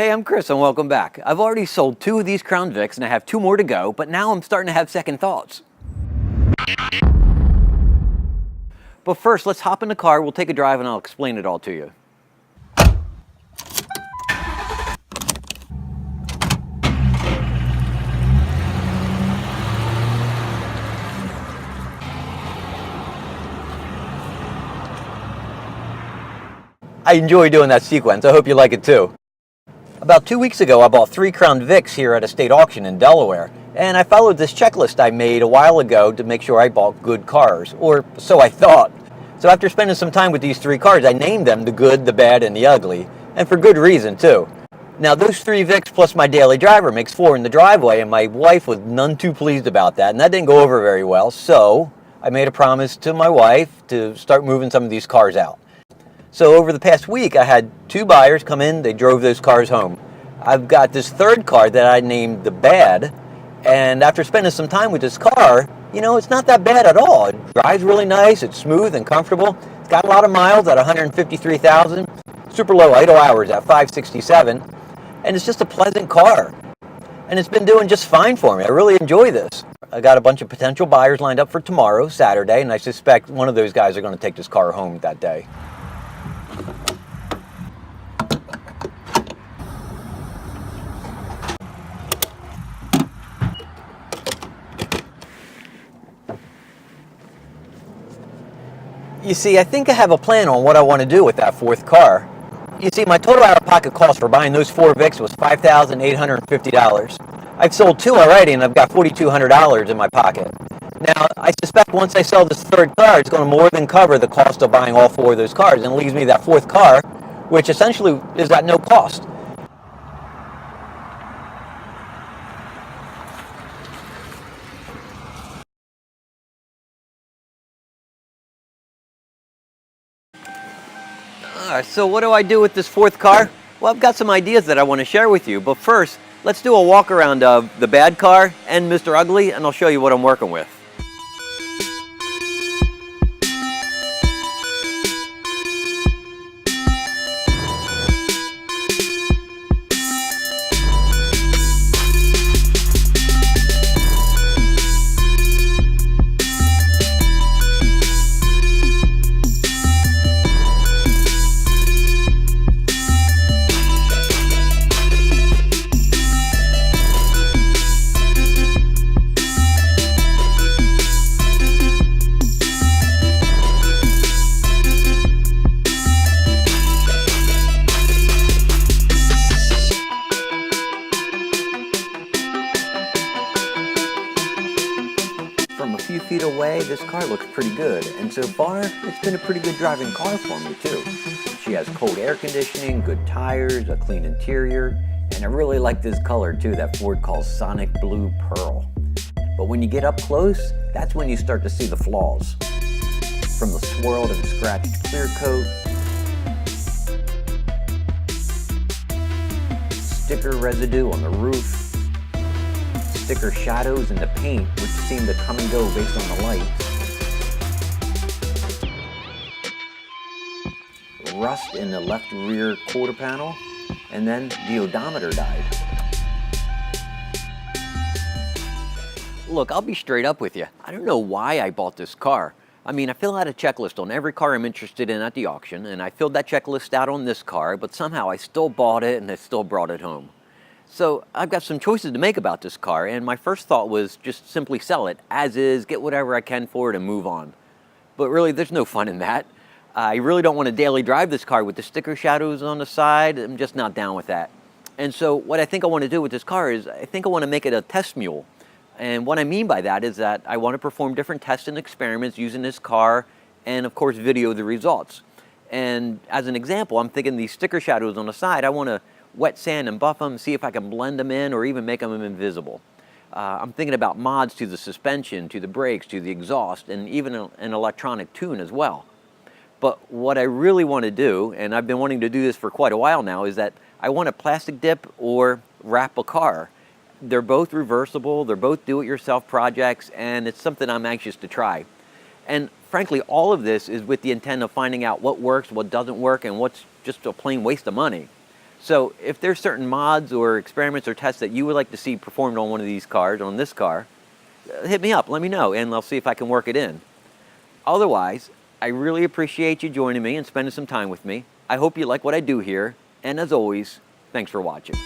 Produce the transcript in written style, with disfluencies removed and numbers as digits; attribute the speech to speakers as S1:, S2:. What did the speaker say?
S1: Hey, I'm Chris and welcome back. I've already sold 2 of these Crown Vics and I have 2 more to go, but now I'm starting to have second thoughts. But first, let's hop in the car, we'll take a drive and I'll explain it all to you. I enjoy doing that sequence. I hope you like it too. About 2 weeks ago, I bought 3 Crown Vics here at a state auction in Delaware, and I followed this checklist I made a while ago to make sure I bought good cars, or so I thought. So after spending some time with these 3 cars, I named them the good, the bad, and the ugly, and for good reason too. Now those 3 Vics plus my daily driver makes 4 in the driveway, and my wife was none too pleased about that, and that didn't go over very well, so I made a promise to my wife to start moving some of these cars out. So over the past week, I had 2 buyers come in, they drove those cars home. I've got this 3rd car that I named the bad, and after spending some time with this car, you know, it's not that bad at all. It drives really nice, it's smooth and comfortable. It's got a lot of miles at 153,000, super low idle hours at 567, and it's just a pleasant car. And it's been doing just fine for me. I really enjoy this. I got a bunch of potential buyers lined up for tomorrow, Saturday, and I suspect one of those guys are going to take this car home that day. You see, I think I have a plan on what I want to do with that 4th car. You see, my total out-of-pocket cost for buying those 4 Vics was $5,850. I've sold 2 already, and I've got $4,200 in my pocket. Now, I suspect once I sell this 3rd car, it's going to more than cover the cost of buying all 4 of those cars, and it leaves me that 4th car, which essentially is at no cost. So what do I do with this 4th car? Well, I've got some ideas that I want to share with you, but first, let's do a walk around of the bad car and Mr. Ugly, and I'll show you what I'm working with. From a few feet away, this car looks pretty good, and so far, it's been a pretty good driving car for me too. She has cold air conditioning, good tires, a clean interior, and I really like this color too that Ford calls Sonic Blue Pearl. But when you get up close, that's when you start to see the flaws. From the swirled and scratched clear coat, sticker residue on the roof, sticker shadows in the paint which seem to come and go based on the lights, rust in the left rear quarter panel, and then the odometer died. Look, I'll be straight up with you. I don't know why I bought this car. I mean, I fill out a checklist on every car I'm interested in at the auction, and I filled that checklist out on this car, but somehow I still bought it and I still brought it home. So I've got some choices to make about this car, and my first thought was just simply sell it as is, get whatever I can for it and move on. But really, there's no fun in that. I really don't want to daily drive this car with the sticker shadows on the side. I'm just not down with that. And so what I think I want to do with this car is I think I want to make it a test mule. And what I mean by that is that I want to perform different tests and experiments using this car and of course video the results. And as an example, I'm thinking these sticker shadows on the side, I want to wet sand and buff them, see if I can blend them in or even make them invisible. I'm thinking about mods to the suspension, to the brakes, to the exhaust, and even an electronic tune as well. But what I really want to do, and I've been wanting to do this for quite a while now, is that I want to plastic dip or wrap a car. They're both reversible, they're both do-it-yourself projects, and it's something I'm anxious to try. And frankly, all of this is with the intent of finding out what works, what doesn't work, and what's just a plain waste of money. So if there's certain mods or experiments or tests that you would like to see performed on one of these cars, on this car, hit me up, let me know, and I'll see if I can work it in. Otherwise, I really appreciate you joining me and spending some time with me. I hope you like what I do here, and as always, thanks for watching.